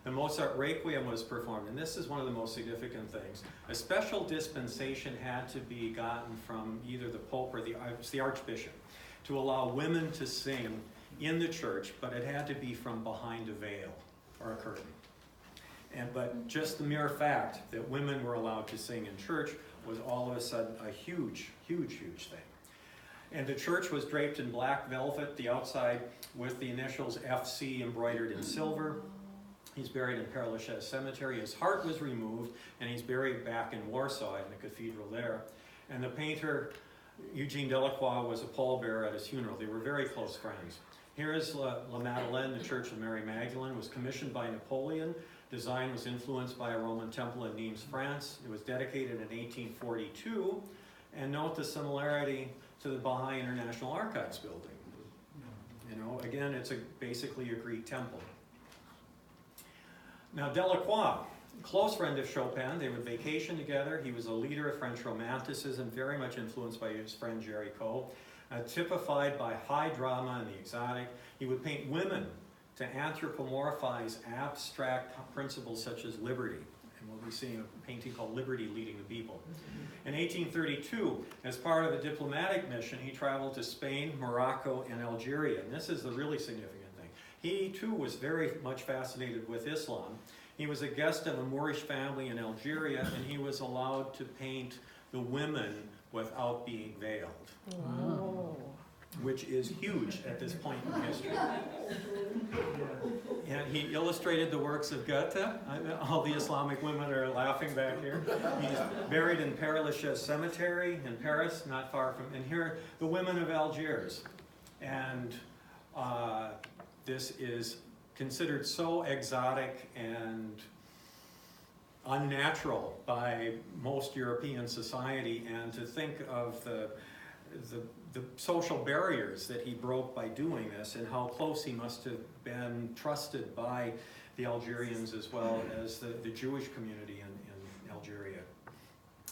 [SPEAKER 1] The Mozart Requiem was performed, and this is one of the most significant things. A special dispensation had to be gotten from either the Pope or the Archbishop to allow women to sing in the church, but it had to be from behind a veil or a curtain. But just the mere fact that women were allowed to sing in church was all of a sudden a huge, huge, huge thing. And the church was draped in black velvet, the outside with the initials FC embroidered in silver. He's buried in Père Lachaise Cemetery. His heart was removed, and he's buried back in Warsaw in the cathedral there. And the painter, Eugene Delacroix, was a pallbearer at his funeral. They were very close friends. Here is La Madeleine, the Church of Mary Magdalene, was commissioned by Napoleon. Design was influenced by a Roman temple in Nimes, France. It was dedicated in 1842. And note the similarity to the Bahá'í International Archives building. Again, it's basically a Greek temple. Now, Delacroix, close friend of Chopin, they would vacation together. He was a leader of French Romanticism, very much influenced by his friend Jerry Cole, typified by high drama and the exotic. He would paint women to anthropomorphize abstract principles such as liberty. And we'll be seeing a painting called Liberty Leading the People. In 1832, as part of a diplomatic mission, he traveled to Spain, Morocco, and Algeria. And this is the really significant thing. He, too, was very much fascinated with Islam. He was a guest of a Moorish family in Algeria, and he was allowed to paint the women without being veiled.
[SPEAKER 2] Wow.
[SPEAKER 1] Which is huge at this point in history. And he illustrated the works of Goethe. All the Islamic women are laughing back here. He's buried in Père Lachaise Cemetery in Paris, not far from, and here, the women of Algiers. And this is considered so exotic and unnatural by most European society, and to think of the social barriers that he broke by doing this, and how close he must have been trusted by the Algerians as well as the Jewish community in Algeria.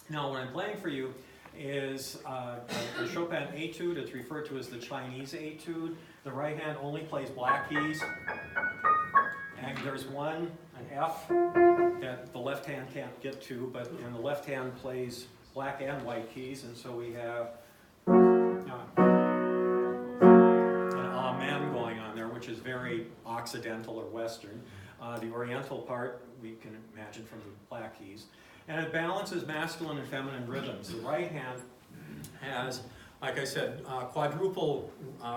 [SPEAKER 1] Now, what I'm playing for you is a Chopin etude. It's referred to as the Chinese etude. The right hand only plays black keys, and there's an F that the left hand can't get to, and the left hand plays black and white keys, and so we have an Amen going on there, which is very Occidental or Western. The Oriental part we can imagine from the black keys. And it balances masculine and feminine rhythms. The right hand has, like I said, quadruple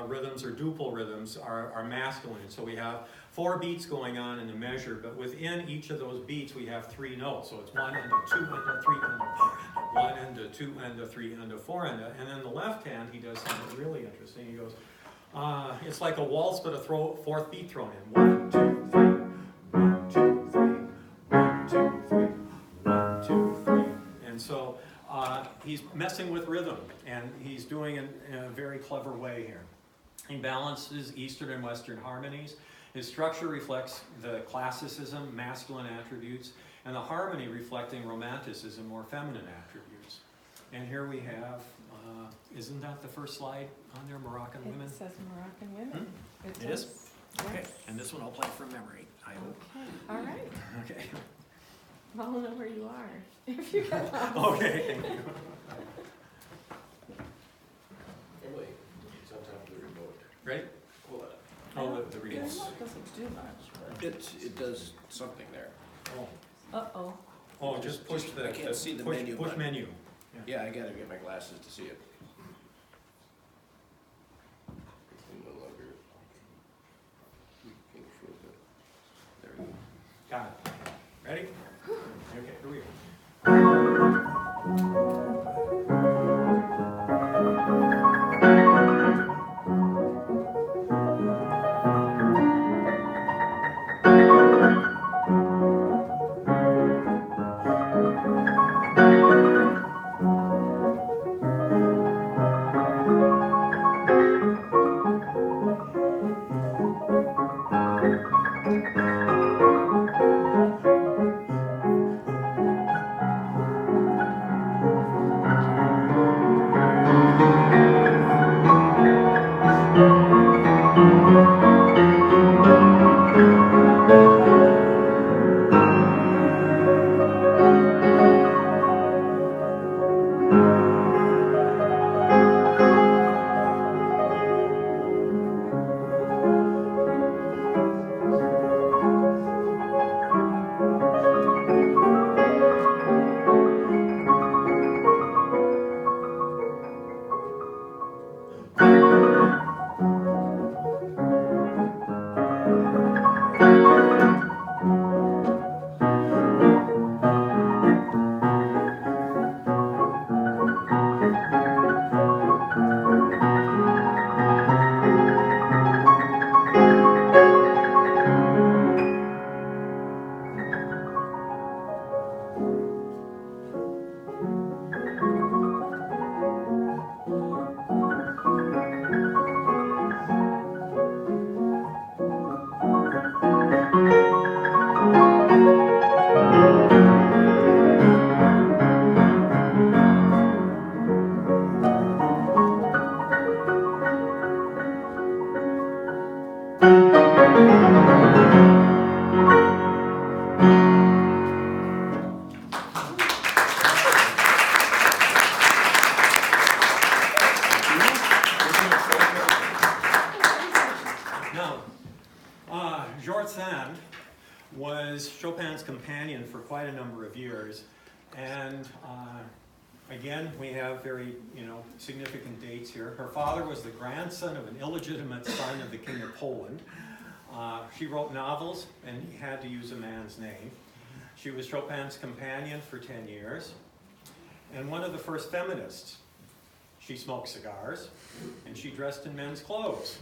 [SPEAKER 1] rhythms or duple rhythms are masculine. So we have 4 beats going on in the measure, but within each of those beats we have 3 notes. So it's 1 and a 2 and a 3 and a 4, 1 and a 2 and a 3 and a 4 and then the left hand, he does something really interesting. He goes, it's like a waltz, but a 4th beat thrown in. 1, 2, 3, 1, 2, 3, 1, 2, 3, 1, 2, he's messing with rhythm, and he's doing it in a very clever way here. He balances Eastern and Western harmonies. His structure reflects the classicism, masculine attributes, and the harmony reflecting romanticism, or feminine attributes. And here we have, isn't that the first slide on there, Moroccan women?
[SPEAKER 2] It says Moroccan women.
[SPEAKER 1] It is?
[SPEAKER 2] Yes.
[SPEAKER 1] Okay, and this one I'll play from memory, I hope.
[SPEAKER 2] Okay, all right.
[SPEAKER 1] Okay.
[SPEAKER 2] I'll know where you are if you get lost.
[SPEAKER 1] Okay, thank you.
[SPEAKER 3] Oh wait, it's on top of the remote.
[SPEAKER 1] Ready?
[SPEAKER 3] What?
[SPEAKER 1] Oh, the
[SPEAKER 2] The
[SPEAKER 1] readings.
[SPEAKER 2] remote doesn't do much, but.
[SPEAKER 3] It does something there.
[SPEAKER 1] Oh,
[SPEAKER 2] Uh-oh.
[SPEAKER 1] oh, just push the,
[SPEAKER 3] I can't see the
[SPEAKER 1] push,
[SPEAKER 3] menu
[SPEAKER 1] push
[SPEAKER 3] button.
[SPEAKER 1] menu.
[SPEAKER 3] Yeah, I gotta get my glasses to see it. No longer. There we go.
[SPEAKER 1] Got it. Ready? Okay, here we go. Was Chopin's companion for quite a number of years, and again, we have very, significant dates here. Her father was the grandson of an illegitimate son of the King of Poland. She wrote novels, and he had to use a man's name. She was Chopin's companion for 10 years, and one of the first feminists. She smoked cigars, and she dressed in men's clothes.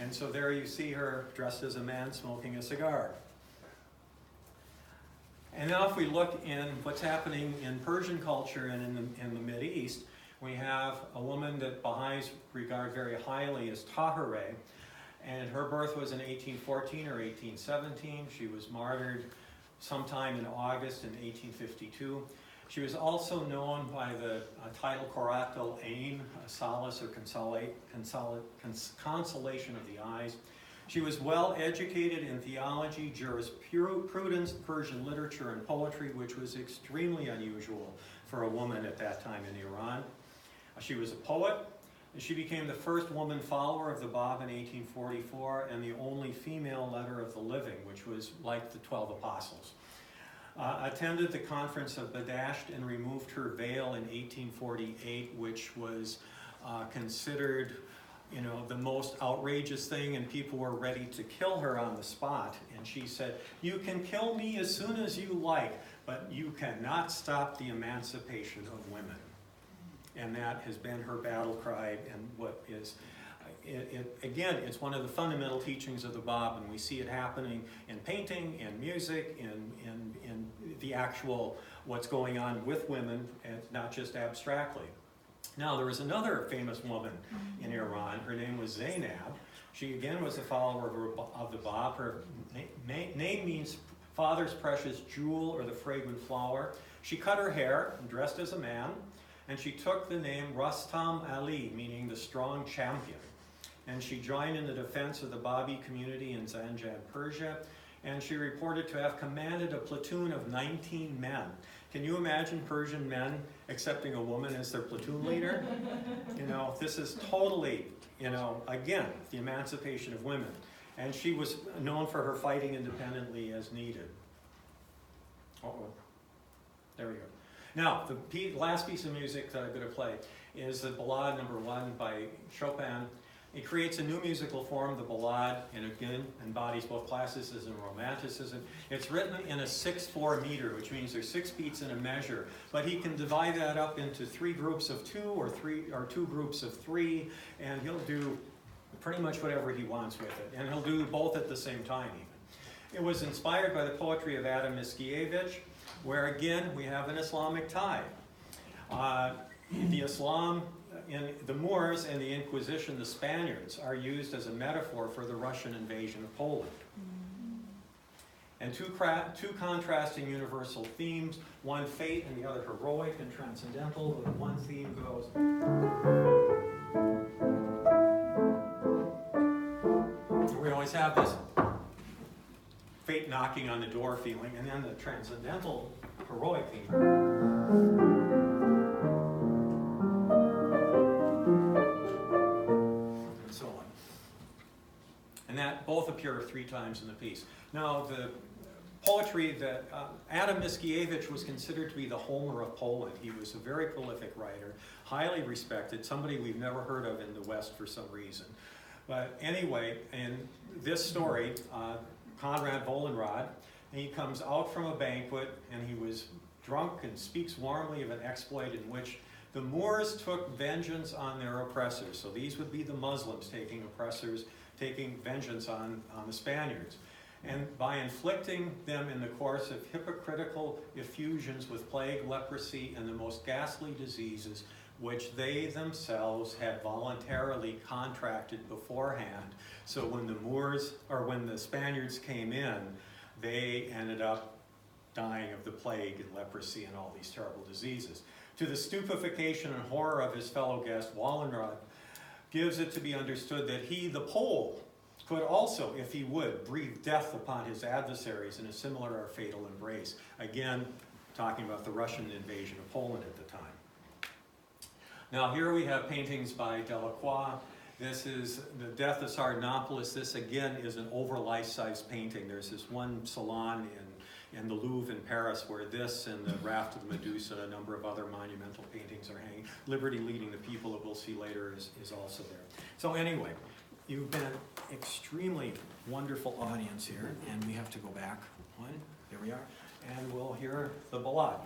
[SPEAKER 1] And so there you see her dressed as a man smoking a cigar. And now if we look in what's happening in Persian culture and in the Mideast, we have a woman that Baha'is regard very highly as Tahereh, and her birth was in 1814 or 1817. She was martyred sometime in August in 1852. She was also known by the title Qurrat al-Ain, solace or consolation of the eyes. She was well educated in theology, jurisprudence, Persian literature, and poetry, which was extremely unusual for a woman at that time in Iran. She was a poet, and she became the first woman follower of the Bab in 1844 and the only female letter of the living, which was like the 12 apostles. Attended the conference of Badasht and removed her veil in 1848, which was considered the most outrageous thing, and people were ready to kill her on the spot. And she said, "You can kill me as soon as you like, but you cannot stop the emancipation of women." And that has been her battle cry, and what is, again, it's one of the fundamental teachings of the Bab, and we see it happening in painting, in music, in the actual what's going on with women, and not just abstractly. Now, there was another famous woman in Iran. Her name was Zainab. She, again, was a follower of the Bab. Her name means father's precious jewel or the fragrant flower. She cut her hair and dressed as a man, and she took the name Rustam Ali, meaning the strong champion. And she joined in the defense of the Babi community in Zanjan, Persia, and she reported to have commanded a platoon of 19 men. Can you imagine Persian men accepting a woman as their platoon leader? You know, this is totally, you know, again, the emancipation of women. And she was known for her fighting independently as needed. Uh-oh. There we go. Now, the last piece of music that I'm going to play is the Ballade No. 1 by Chopin. It creates a new musical form, the ballade, and again embodies both classicism and romanticism. It's written in a 6/4 meter, which means there's 6 beats in a measure, but he can divide that up into 3 groups of 2 or 2 groups of 3, and he'll do pretty much whatever he wants with it, and he'll do both at the same time even. It was inspired by the poetry of Adam Mickiewicz, where again we have an Islamic tie. The Islam, in the Moors and the Inquisition, the Spaniards, are used as a metaphor for the Russian invasion of Poland. And two contrasting universal themes, one fate and the other heroic and transcendental. One theme goes. We always have this fate knocking on the door feeling, and then the transcendental, heroic theme. And that both appear 3 times in the piece. Now, the poetry that Adam Mickiewicz was considered to be the Homer of Poland. He was a very prolific writer, highly respected, somebody we've never heard of in the West for some reason. But anyway, in this story, Konrad Vollenrad, and he comes out from a banquet, and he was drunk and speaks warmly of an exploit in which the Moors took vengeance on their oppressors. So these would be the Muslims taking vengeance on the Spaniards. And by inflicting them in the course of hypocritical effusions with plague, leprosy, and the most ghastly diseases, which they themselves had voluntarily contracted beforehand. So when when the Spaniards came in, they ended up dying of the plague and leprosy and all these terrible diseases. To the stupefaction and horror of his fellow guest, Wallenrod gives it to be understood that he, the Pole, could also, if he would, breathe death upon his adversaries in a similar or fatal embrace. Again, talking about the Russian invasion of Poland at the time. Now here we have paintings by Delacroix. This is the Death of Sardanapalus. This again is an over life-size painting. There's this one salon in the Louvre in Paris where this and the Raft of the Medusa and a number of other monumental paintings are hanging. Liberty Leading the People, that we'll see later, is also there. So anyway, you've been an extremely wonderful audience here, and we have to go back one. There we are. And we'll hear the ballade.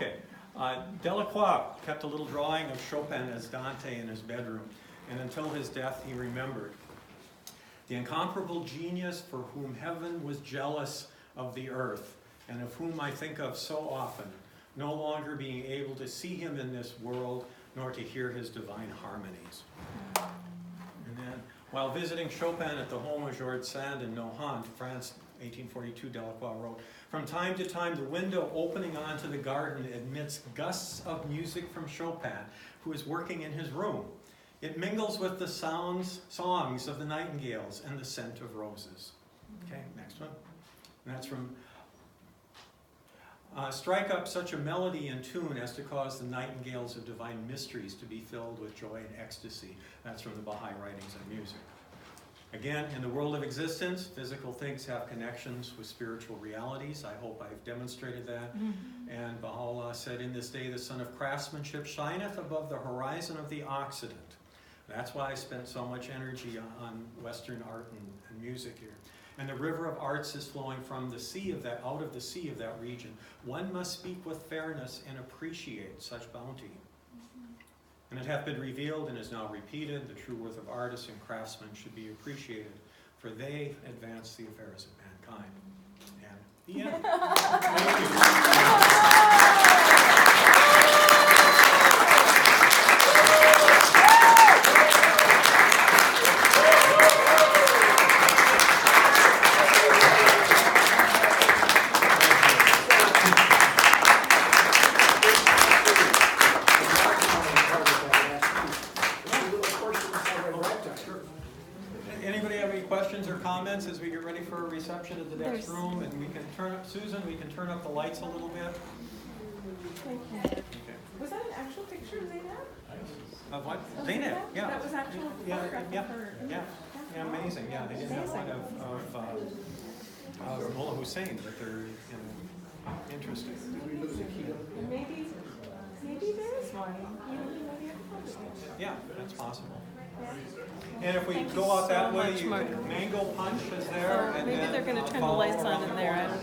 [SPEAKER 1] Okay. Delacroix kept a little drawing of Chopin as Dante in his bedroom, and until his death he remembered. The incomparable genius for whom heaven was jealous of the earth, and of whom I think of so often, no longer being able to see him in this world, nor to hear his divine harmonies. And then, while visiting Chopin at the home of Georges Sand in Nohant, France, 1842, Delacroix wrote, "From time to time, the window opening onto the garden admits gusts of music from Chopin, who is working in his room. It mingles with the songs of the nightingales and the scent of roses." Okay, next one. And that's from strike up such a melody and tune as to cause the nightingales of divine mysteries to be filled with joy and ecstasy. That's from the Bahá'í Writings on Music. Again, in the world of existence, physical things have connections with spiritual realities. I hope I've demonstrated that. And Baha'u'llah said, "In this day the sun of craftsmanship shineth above the horizon of the Occident." That's why I spent so much energy on Western art and music here. "And the river of arts is flowing from the sea of that, out of the sea of that region. One must speak with fairness and appreciate such bounty. And it hath been revealed and is now repeated, the true worth of artists and craftsmen should be appreciated, for they advance the affairs of mankind." And the end. Thank you. Anybody have any questions or comments as we get ready for a reception at the next room? And we can turn up, Susan, we can turn up the lights a little bit.
[SPEAKER 2] Thank you.
[SPEAKER 1] Okay.
[SPEAKER 2] Was that an actual picture of Zainab?
[SPEAKER 1] Of what?
[SPEAKER 2] Of
[SPEAKER 1] Zainab, yeah.
[SPEAKER 2] That was actual
[SPEAKER 1] Yeah,
[SPEAKER 2] photograph
[SPEAKER 1] yeah,
[SPEAKER 2] of her.
[SPEAKER 1] yeah. Yeah, amazing, yeah. They didn't have one of Mullah Hussein, but they're, interesting.
[SPEAKER 2] And maybe there is one. You know, maybe I can find it.
[SPEAKER 1] Yeah, that's possible.
[SPEAKER 2] Yeah.
[SPEAKER 1] And if we
[SPEAKER 2] Thank
[SPEAKER 1] go
[SPEAKER 2] you
[SPEAKER 1] out that
[SPEAKER 2] so
[SPEAKER 1] way,
[SPEAKER 2] much,
[SPEAKER 1] you
[SPEAKER 2] Mark.
[SPEAKER 1] can mango punch is there.
[SPEAKER 2] Or
[SPEAKER 1] and
[SPEAKER 2] maybe
[SPEAKER 1] then,
[SPEAKER 2] they're going to turn the
[SPEAKER 1] follow
[SPEAKER 2] lights on
[SPEAKER 1] around
[SPEAKER 2] in
[SPEAKER 1] the
[SPEAKER 2] there. I
[SPEAKER 1] corner.
[SPEAKER 2] don't know.